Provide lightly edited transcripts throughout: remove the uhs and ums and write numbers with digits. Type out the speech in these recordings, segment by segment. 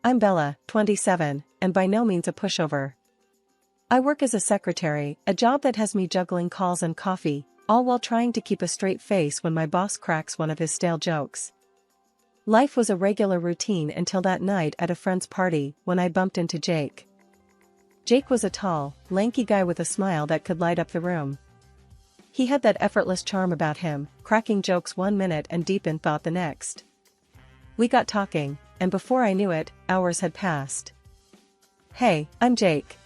I'm Bella, 27, and by no means a pushover. I work as a secretary, a job that has me juggling calls and coffee, all while trying to keep a straight face when my boss cracks one of his stale jokes. Life was a regular routine until that night at a friend's party when I bumped into Jake. Jake was a tall, lanky guy with a smile that could light up the room. He had that effortless charm about him, cracking jokes one minute and deep in thought the next. We got talking, and before I knew it, hours had passed. "Hey, I'm Jake.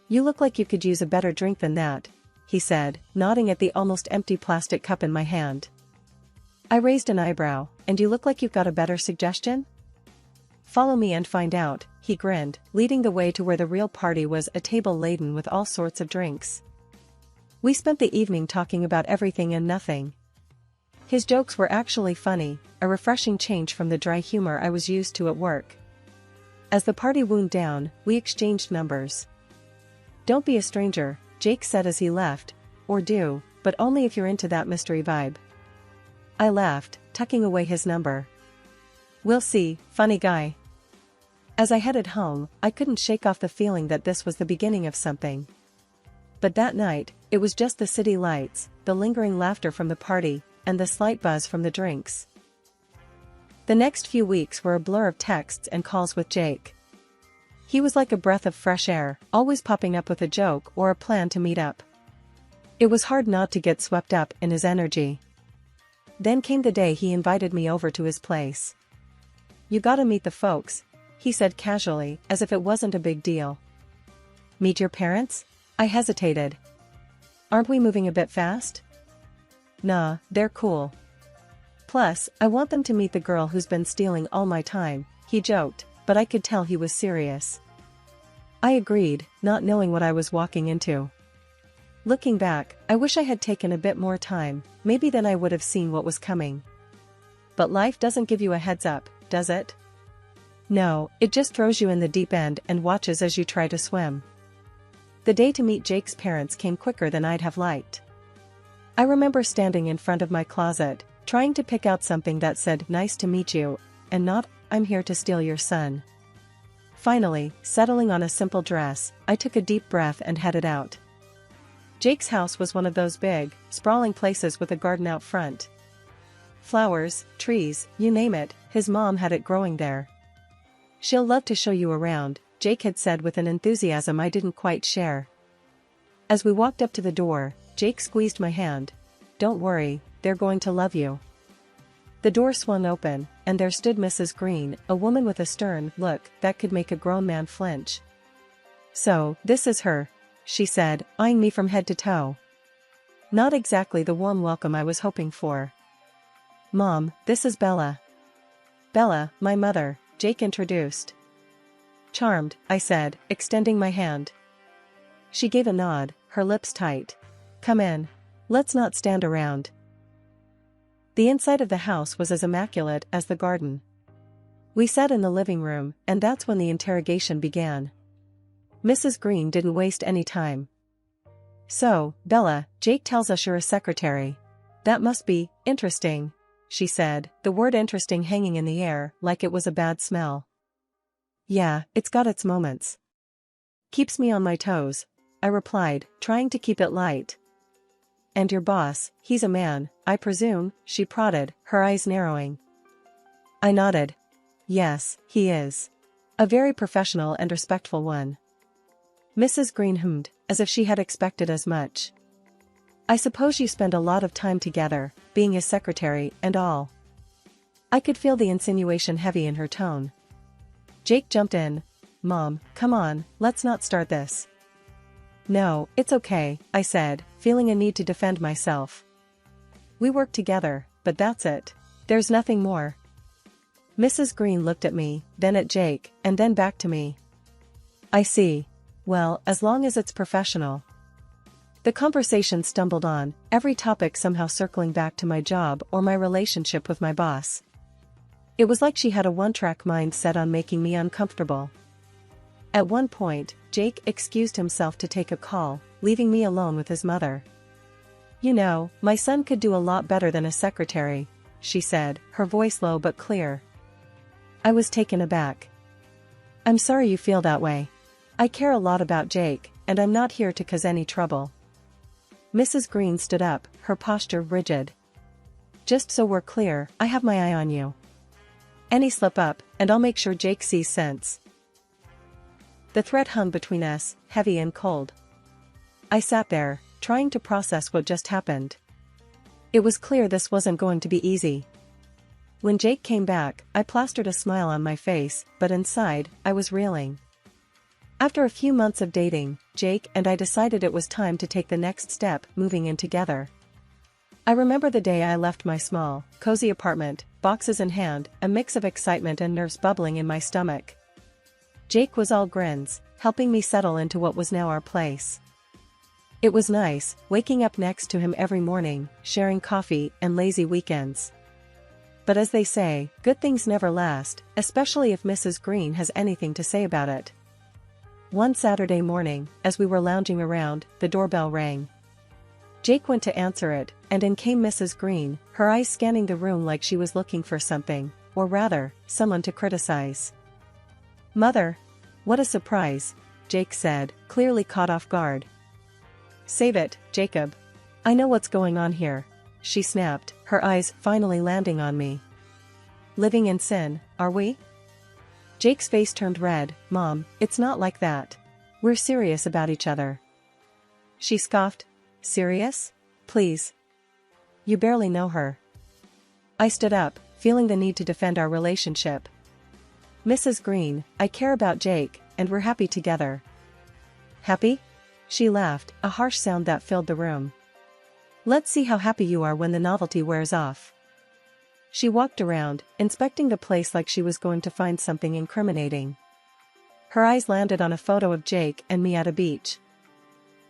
You look like you could use a better drink than that," he said, nodding at the almost empty plastic cup in my hand. I raised an eyebrow, "And you look like you've got a better suggestion?" "Follow me and find out," he grinned, leading the way to where the real party was, a table laden with all sorts of drinks. We spent the evening talking about everything and nothing. His jokes were actually funny, a refreshing change from the dry humor I was used to at work. As the party wound down, we exchanged numbers. "Don't be a stranger," Jake said as he left, "or do, but only if you're into that mystery vibe." I laughed, tucking away his number. "We'll see, funny guy." As I headed home, I couldn't shake off the feeling that this was the beginning of something. But that night, it was just the city lights, the lingering laughter from the party, and the slight buzz from the drinks. The next few weeks were a blur of texts and calls with Jake. He was like a breath of fresh air, always popping up with a joke or a plan to meet up. It was hard not to get swept up in his energy. Then came the day he invited me over to his place. "You gotta meet the folks," he said casually, as if it wasn't a big deal. "Meet your parents?" I hesitated. "Aren't we moving a bit fast?" "Nah, they're cool. Plus, I want them to meet the girl who's been stealing all my time," he joked, but I could tell he was serious. I agreed, not knowing what I was walking into. Looking back, I wish I had taken a bit more time, maybe then I would have seen what was coming. But life doesn't give you a heads up, does it? No, it just throws you in the deep end and watches as you try to swim. The day to meet Jake's parents came quicker than I'd have liked. I remember standing in front of my closet, trying to pick out something that said, "Nice to meet you," and not, "I'm here to steal your son." Finally, settling on a simple dress, I took a deep breath and headed out. Jake's house was one of those big, sprawling places with a garden out front. Flowers, trees, you name it, his mom had it growing there. "She'll love to show you around," Jake had said with an enthusiasm I didn't quite share. As we walked up to the door, Jake squeezed my hand. "Don't worry, they're going to love you." The door swung open, and there stood Mrs. Green, a woman with a stern look that could make a grown man flinch. "So, this is her," she said, eyeing me from head to toe. Not exactly the warm welcome I was hoping for. "Mom, this is Bella." "Bella, my mother," Jake introduced. "Charmed," I said, extending my hand. She gave a nod, her lips tight. "Come in. Let's not stand around." The inside of the house was as immaculate as the garden. We sat in the living room, and that's when the interrogation began. Mrs. Green didn't waste any time. "So, Bella, Jake tells us you're a secretary. That must be interesting," she said, the word interesting hanging in the air like it was a bad smell. "Yeah, it's got its moments. Keeps me on my toes," I replied, trying to keep it light. "And your boss, he's a man, I presume?" she prodded, her eyes narrowing. I nodded. "Yes, he is. A very professional and respectful one." Mrs. Green hummed, as if she had expected as much. "I suppose you spend a lot of time together, being his secretary and all." I could feel the insinuation heavy in her tone. Jake jumped in. "Mom, come on, let's not start this." "No, it's okay," I said, feeling a need to defend myself. "We work together, but that's it. There's nothing more." Mrs. Green looked at me, then at Jake, and then back to me. "I see. Well, as long as it's professional." The conversation stumbled on, every topic somehow circling back to my job or my relationship with my boss. It was like she had a one-track mind set on making me uncomfortable. At one point, Jake excused himself to take a call, leaving me alone with his mother. "You know, my son could do a lot better than a secretary," she said, her voice low but clear. I was taken aback. I'm sorry you feel that way. I care a lot about Jake, and I'm not here to cause any trouble. Mrs. Green stood up, her posture rigid. Just so we're clear, I have my eye on you. Any slip up, and I'll make sure Jake sees sense. The threat hung between us, heavy and cold. I sat there, trying to process what just happened. It was clear this wasn't going to be easy. When Jake came back, I plastered a smile on my face, but inside, I was reeling. After a few months of dating, Jake and I decided it was time to take the next step, moving in together. I remember the day I left my small, cozy apartment, boxes in hand, a mix of excitement and nerves bubbling in my stomach. Jake was all grins, helping me settle into what was now our place. It was nice, waking up next to him every morning, sharing coffee and lazy weekends. But as they say, good things never last, especially if Mrs. Green has anything to say about it. One Saturday morning, as we were lounging around, the doorbell rang. Jake went to answer it, and in came Mrs. Green, her eyes scanning the room like she was looking for something, or rather, someone to criticize. "Mother, what a surprise," Jake said, clearly caught off guard. "Save it, Jacob. I know what's going on here," she snapped, her eyes finally landing on me. "Living in sin, are we?" Jake's face turned red. "Mom, it's not like that. We're serious about each other." She scoffed. "Serious? Please. You barely know her." I stood up, feeling the need to defend our relationship. "Mrs. Green, I care about Jake, and we're happy together." "Happy?" She laughed, a harsh sound that filled the room. "Let's see how happy you are when the novelty wears off." She walked around, inspecting the place like she was going to find something incriminating. Her eyes landed on a photo of Jake and me at a beach.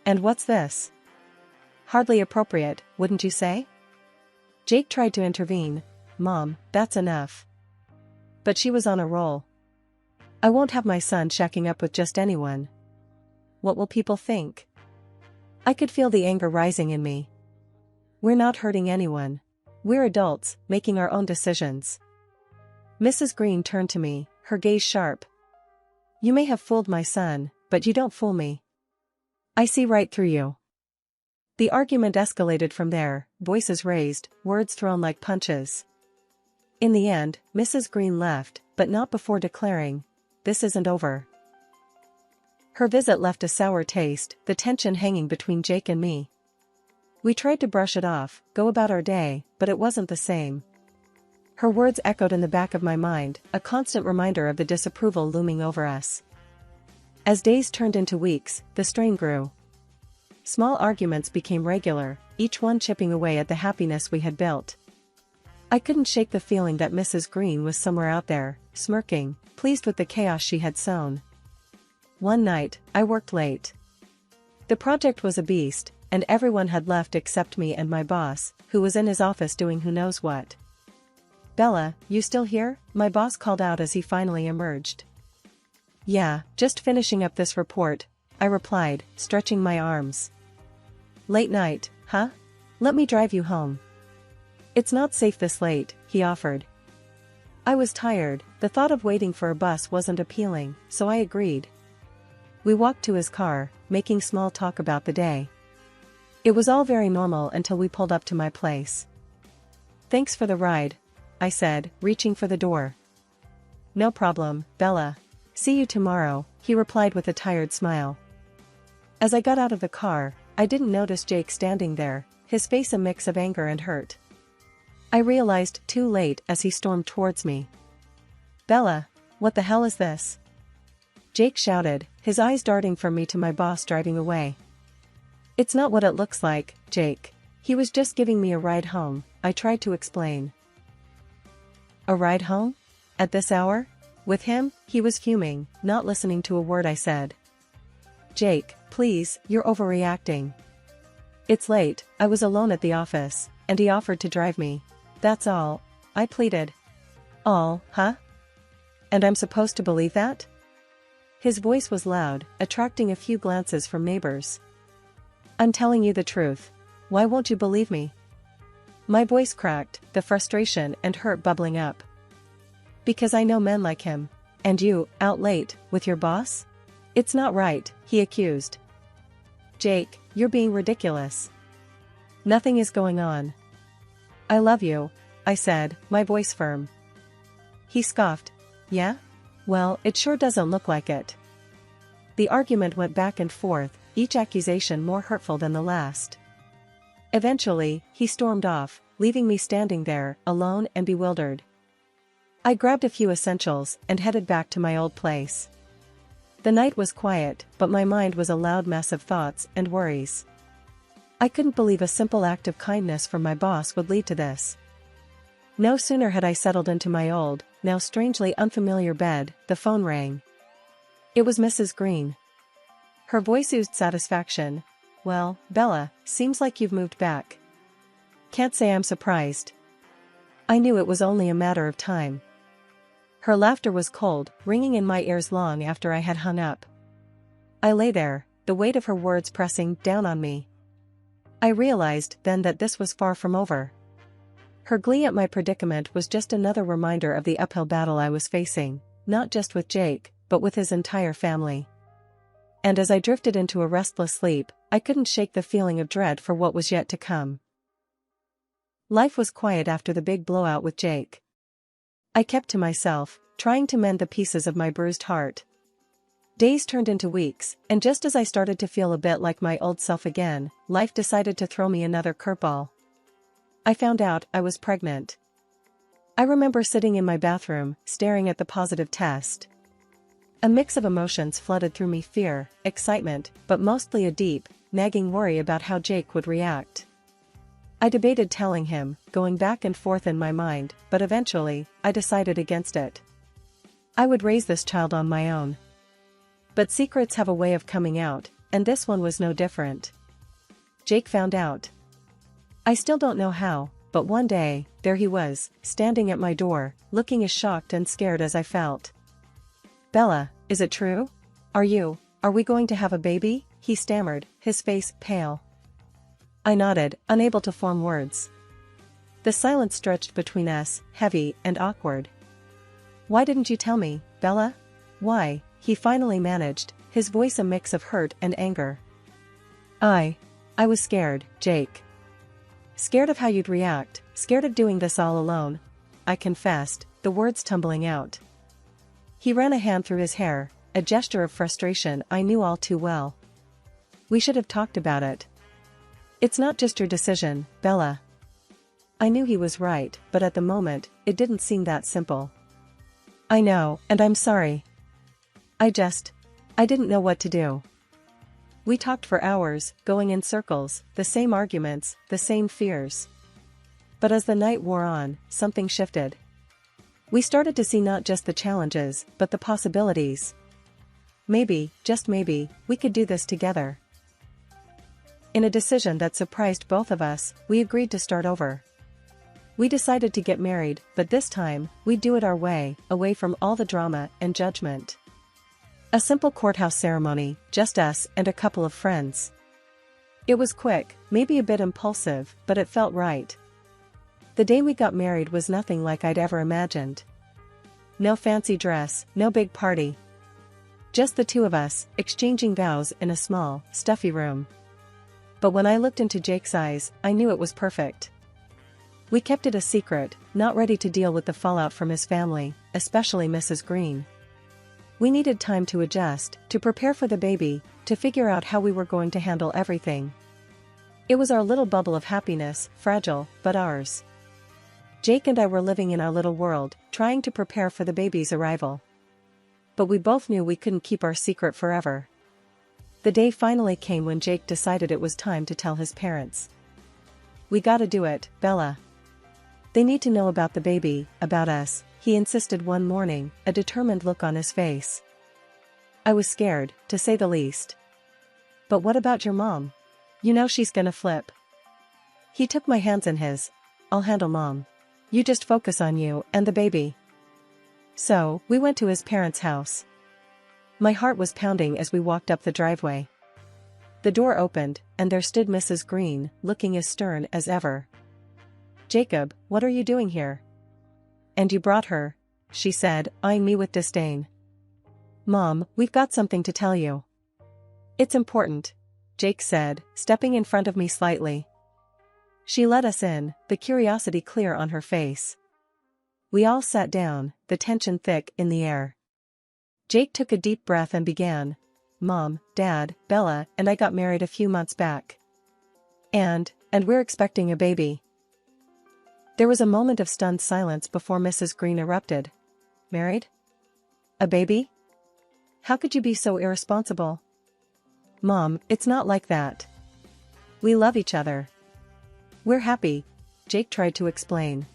"And what's this?" "Hardly appropriate, wouldn't you say?" Jake tried to intervene. "Mom, that's enough." But she was on a roll. "I won't have my son shacking up with just anyone. What will people think?" I could feel the anger rising in me. "We're not hurting anyone. We're adults, making our own decisions." Mrs. Green turned to me, her gaze sharp. "You may have fooled my son, but you don't fool me. I see right through you." The argument escalated from there, voices raised, words thrown like punches. In the end, Mrs. Green left, but not before declaring, "This isn't over." Her visit left a sour taste, the tension hanging between Jake and me. We tried to brush it off, go about our day, but it wasn't the same. Her words echoed in the back of my mind, a constant reminder of the disapproval looming over us. As days turned into weeks, the strain grew. Small arguments became regular, each one chipping away at the happiness we had built. I couldn't shake the feeling that Mrs. Green was somewhere out there, smirking, pleased with the chaos she had sown. One night, I worked late. The project was a beast, and everyone had left except me and my boss, who was in his office doing who knows what. "Bella, you still here?" my boss called out as he finally emerged. "Yeah, just finishing up this report," I replied, stretching my arms. "Late night, huh? Let me drive you home." "It's not safe this late," he offered. I was tired, the thought of waiting for a bus wasn't appealing, so I agreed. We walked to his car, making small talk about the day. It was all very normal until we pulled up to my place. "Thanks for the ride," I said, reaching for the door. "No problem, Bella. See you tomorrow," he replied with a tired smile. As I got out of the car, I didn't notice Jake standing there, his face a mix of anger and hurt. I realized too late as he stormed towards me. "Bella, what the hell is this?" Jake shouted, his eyes darting from me to my boss driving away. "It's not what it looks like, Jake. He was just giving me a ride home," I tried to explain. "A ride home? At this hour? With him?" He was fuming, not listening to a word I said. "Jake, please, you're overreacting. It's late, I was alone at the office, and he offered to drive me. That's all," I pleaded. "All, huh? And I'm supposed to believe that?" His voice was loud, attracting a few glances from neighbors. "I'm telling you the truth. Why won't you believe me?" My voice cracked, the frustration and hurt bubbling up. "Because I know men like him. And you, out late, with your boss? It's not right, he accused. Jake, you're being ridiculous. Nothing is going on. I love you, I said, my voice firm. He scoffed. Yeah? Well, it sure doesn't look like it. The argument went back and forth, each accusation more hurtful than the last. Eventually, he stormed off, leaving me standing there, alone and bewildered. I grabbed a few essentials and headed back to my old place. The night was quiet, but my mind was a loud mess of thoughts and worries. I couldn't believe a simple act of kindness from my boss would lead to this. No sooner had I settled into my old, now strangely unfamiliar bed, the phone rang. It was Mrs. Green. Her voice oozed satisfaction. Well, Bella, seems like you've moved back. Can't say I'm surprised. I knew it was only a matter of time. Her laughter was cold, ringing in my ears long after I had hung up. I lay there, the weight of her words pressing down on me. I realized then that this was far from over. Her glee at my predicament was just another reminder of the uphill battle I was facing, not just with Jake, but with his entire family. And as I drifted into a restless sleep, I couldn't shake the feeling of dread for what was yet to come. Life was quiet after the big blowout with Jake. I kept to myself, trying to mend the pieces of my bruised heart. Days turned into weeks, and just as I started to feel a bit like my old self again, life decided to throw me another curveball. I found out I was pregnant. I remember sitting in my bathroom, staring at the positive test. A mix of emotions flooded through me: fear, excitement, but mostly a deep, nagging worry about how Jake would react. I debated telling him, going back and forth in my mind, but eventually, I decided against it. I would raise this child on my own. But secrets have a way of coming out, and this one was no different. Jake found out. I still don't know how, but one day, there he was, standing at my door, looking as shocked and scared as I felt. Bella, is it true? Are we going to have a baby? He stammered, his face pale. I nodded, unable to form words. The silence stretched between us, heavy and awkward. Why didn't you tell me, Bella? Why? He finally managed, his voice a mix of hurt and anger. I was scared, Jake. Scared of how you'd react, scared of doing this all alone, I confessed, the words tumbling out. He ran a hand through his hair, a gesture of frustration I knew all too well. We should have talked about it. It's not just your decision, Bella. I knew he was right, but at the moment, it didn't seem that simple. I know, and I'm sorry. I didn't know what to do. We talked for hours, going in circles, the same arguments, the same fears. But as the night wore on, something shifted. We started to see not just the challenges, but the possibilities. Maybe, just maybe, we could do this together. In a decision that surprised both of us, we agreed to start over. We decided to get married, but this time, we'd do it our way, away from all the drama and judgment. A simple courthouse ceremony, just us and a couple of friends. It was quick, maybe a bit impulsive, but it felt right. The day we got married was nothing like I'd ever imagined. No fancy dress, no big party. Just the two of us, exchanging vows in a small, stuffy room. But when I looked into Jake's eyes, I knew it was perfect. We kept it a secret, not ready to deal with the fallout from his family, especially Mrs. Green. We needed time to adjust, to prepare for the baby, to figure out how we were going to handle everything. It was our little bubble of happiness, fragile, but ours. Jake and I were living in our little world, trying to prepare for the baby's arrival. But we both knew we couldn't keep our secret forever. The day finally came when Jake decided it was time to tell his parents. We gotta do it, Bella. They need to know about the baby, about us, he insisted one morning, a determined look on his face. I was scared, to say the least. But what about your mom? You know she's gonna flip. He took my hands in his. I'll handle Mom. You just focus on you and the baby. So, we went to his parents' house. My heart was pounding as we walked up the driveway. The door opened, and there stood Mrs. Green, looking as stern as ever. Jacob, what are you doing here? And you brought her, she said, eyeing me with disdain. Mom, we've got something to tell you. It's important, Jake said, stepping in front of me slightly. She let us in, the curiosity clear on her face. We all sat down, the tension thick in the air. Jake took a deep breath and began. Mom, Dad, Bella, and I got married a few months back. And we're expecting a baby. There was a moment of stunned silence before Mrs. Green erupted. Married? A baby? How could you be so irresponsible? Mom, it's not like that. We love each other. We're happy, Jake tried to explain.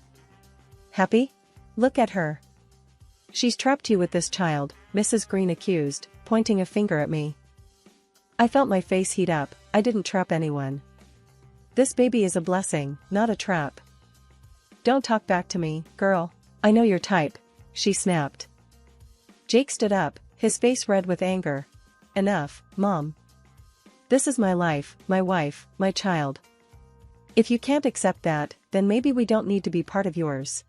Happy? Look at her. She's trapped you with this child, Mrs. Green accused, pointing a finger at me. I felt my face heat up. I didn't trap anyone. This baby is a blessing, not a trap. Don't talk back to me, girl. I know your type, she snapped. Jake stood up, his face red with anger. Enough, Mom. This is my life, my wife, my child. If you can't accept that, then maybe we don't need to be part of yours.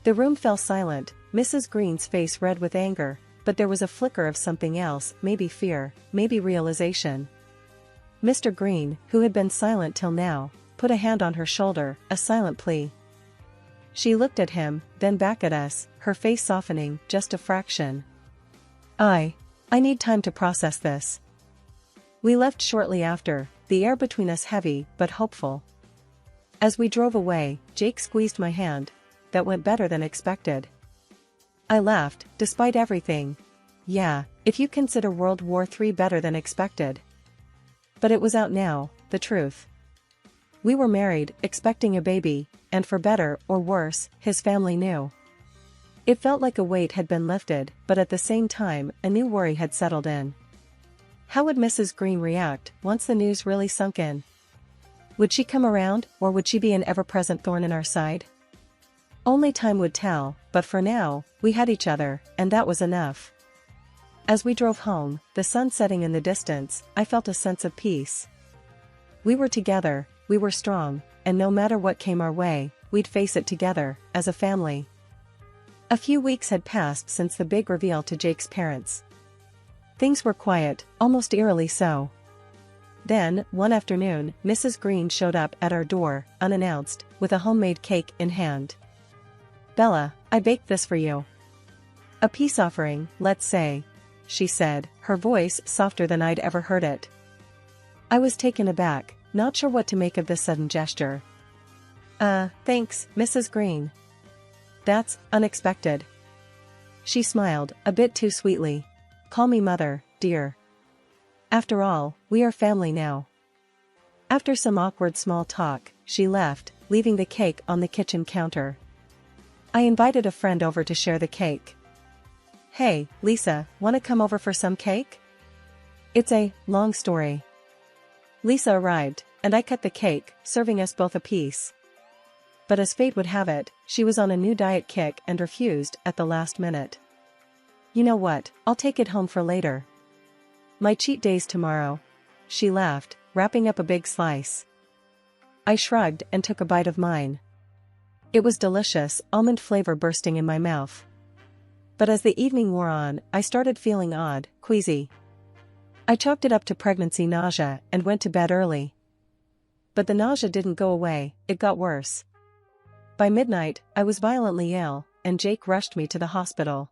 The room fell silent, Mrs. Green's face red with anger, but there was a flicker of something else, maybe fear, maybe realization. Mr. Green, who had been silent till now, put a hand on her shoulder, a silent plea. She looked at him, then back at us, her face softening just a fraction. I need time to process this. We left shortly after, the air between us heavy but hopeful. As we drove away, Jake squeezed my hand. That went better than expected. I laughed, despite everything. Yeah, if you consider World War III better than expected. But it was out now, the truth. We were married, expecting a baby, and for better or worse, his family knew. It felt like a weight had been lifted, but at the same time, a new worry had settled in. How would Mrs. Green react once the news really sunk in? Would she come around, or would she be an ever-present thorn in our side? Only time would tell, but for now, we had each other, and that was enough. As we drove home, the sun setting in the distance, I felt a sense of peace. We were together, we were strong, and no matter what came our way, we'd face it together, as a family. A few weeks had passed since the big reveal to Jake's parents. Things were quiet, almost eerily so. Then, one afternoon, Mrs. Green showed up at our door, unannounced, with a homemade cake in hand. Bella, I baked this for you. A peace offering, let's say, she said, her voice softer than I'd ever heard it. I was taken aback, not sure what to make of this sudden gesture. Thanks, Mrs. Green. That's unexpected. She smiled, a bit too sweetly. Call me mother, dear. After all, we are family now. After some awkward small talk, she left, leaving the cake on the kitchen counter. I invited a friend over to share the cake. Hey, Lisa, wanna come over for some cake? It's a long story. Lisa arrived, and I cut the cake, serving us both a piece. But as fate would have it, she was on a new diet kick and refused at the last minute. You know what, I'll take it home for later. My cheat day's tomorrow. She laughed, wrapping up a big slice. I shrugged and took a bite of mine. It was delicious, almond flavor bursting in my mouth. But as the evening wore on, I started feeling odd, queasy. I chalked it up to pregnancy nausea and went to bed early. But the nausea didn't go away, it got worse. By midnight, I was violently ill, and Jake rushed me to the hospital.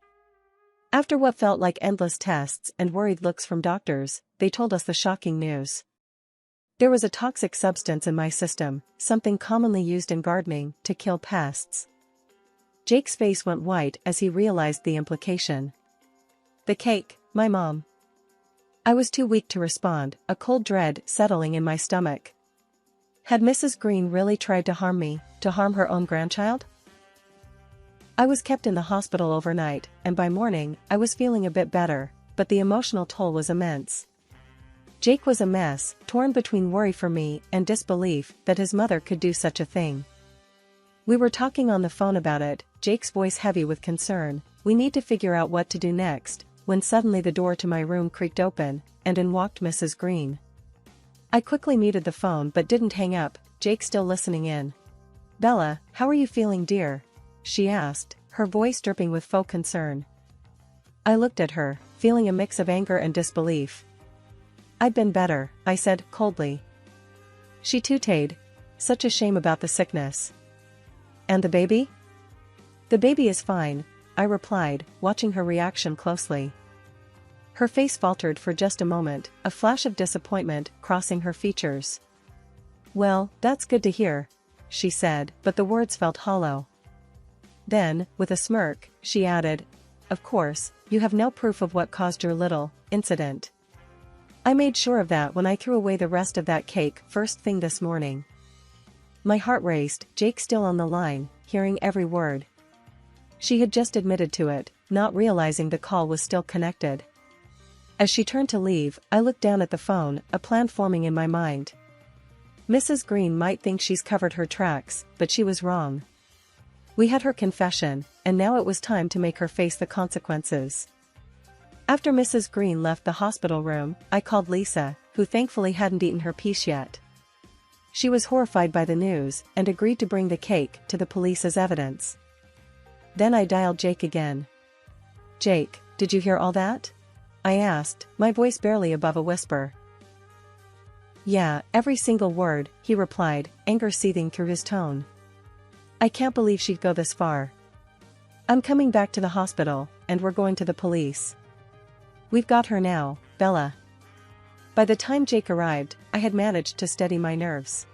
After what felt like endless tests and worried looks from doctors, they told us the shocking news. There was a toxic substance in my system, something commonly used in gardening to kill pests. Jake's face went white as he realized the implication. The cake, my mom. I was too weak to respond, a cold dread settling in my stomach. Had Mrs. Green really tried to harm me, to harm her own grandchild? I was kept in the hospital overnight, and by morning, I was feeling a bit better, but the emotional toll was immense. Jake was a mess, torn between worry for me and disbelief that his mother could do such a thing. We were talking on the phone about it, Jake's voice heavy with concern. We need to figure out what to do next, when suddenly the door to my room creaked open, and in walked Mrs. Green. I quickly muted the phone but didn't hang up, Jake still listening in. Bella, how are you feeling, dear? She asked, her voice dripping with faux concern. I looked at her, feeling a mix of anger and disbelief. "I'd been better," I said, coldly. She tooted. "Such a shame about the sickness." "And the baby?" "The baby is fine," I replied, watching her reaction closely. Her face faltered for just a moment, a flash of disappointment crossing her features. "Well, that's good to hear," she said, but the words felt hollow. Then, with a smirk, she added, "Of course, you have no proof of what caused your little incident." I made sure of that when I threw away the rest of that cake first thing this morning. My heart raced, Jake still on the line, hearing every word. She had just admitted to it, not realizing the call was still connected. As she turned to leave, I looked down at the phone, a plan forming in my mind. Mrs. Green might think she's covered her tracks, but she was wrong. We had her confession, and now it was time to make her face the consequences. After Mrs. Green left the hospital room, I called Lisa, who thankfully hadn't eaten her piece yet. She was horrified by the news, and agreed to bring the cake to the police as evidence. Then I dialed Jake again. "Jake, did you hear all that?" I asked, my voice barely above a whisper. "Yeah, every single word," he replied, anger seething through his tone. "I can't believe she'd go this far. I'm coming back to the hospital, and we're going to the police. We've got her now, Bella." By the time Jake arrived, I had managed to steady my nerves.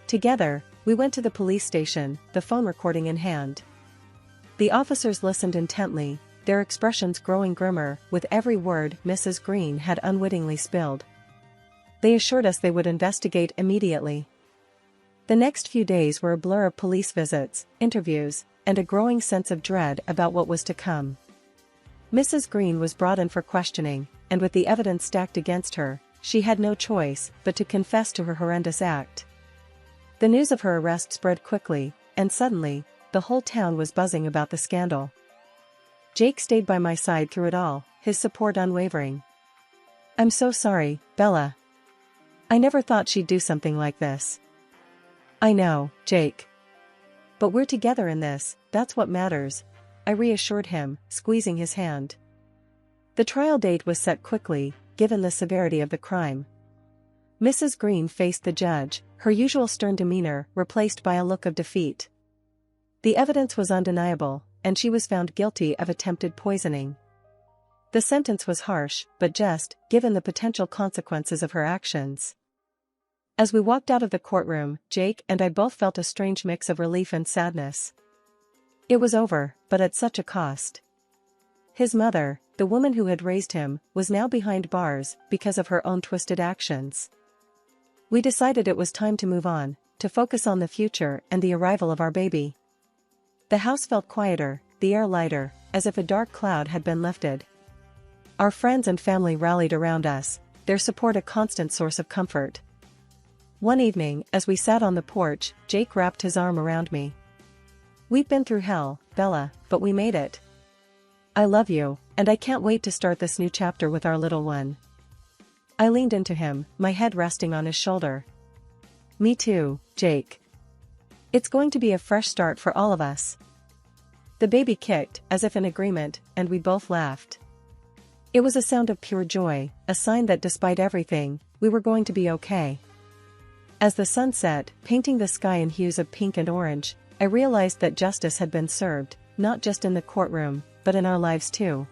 Together, we went to the police station, the phone recording in hand. The officers listened intently, their expressions growing grimmer with every word Mrs. Green had unwittingly spilled. They assured us they would investigate immediately. The next few days were a blur of police visits, interviews, and a growing sense of dread about what was to come. Mrs. Green was brought in for questioning, and with the evidence stacked against her, she had no choice but to confess to her horrendous act. The news of her arrest spread quickly, and suddenly, the whole town was buzzing about the scandal. Jake stayed by my side through it all, his support unwavering. "I'm so sorry, Bella. I never thought she'd do something like this." "I know, Jake. But we're together in this, that's what matters," I reassured him, squeezing his hand. The trial date was set quickly, given the severity of the crime. Mrs. Green faced the judge, her usual stern demeanor replaced by a look of defeat. The evidence was undeniable, and she was found guilty of attempted poisoning. The sentence was harsh, but just, given the potential consequences of her actions. As we walked out of the courtroom, Jake and I both felt a strange mix of relief and sadness. It was over, but at such a cost. His mother, the woman who had raised him, was now behind bars because of her own twisted actions. We decided it was time to move on, to focus on the future and the arrival of our baby. The house felt quieter, the air lighter, as if a dark cloud had been lifted. Our friends and family rallied around us, their support a constant source of comfort. One evening, as we sat on the porch, Jake wrapped his arm around me. "We've been through hell, Bella, but we made it. I love you, and I can't wait to start this new chapter with our little one." I leaned into him, my head resting on his shoulder. "Me too, Jake. It's going to be a fresh start for all of us." The baby kicked, as if in agreement, and we both laughed. It was a sound of pure joy, a sign that despite everything, we were going to be okay. As the sun set, painting the sky in hues of pink and orange, I realized that justice had been served, not just in the courtroom, but in our lives too.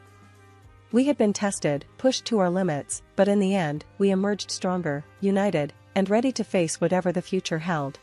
We had been tested, pushed to our limits, but in the end, we emerged stronger, united, and ready to face whatever the future held.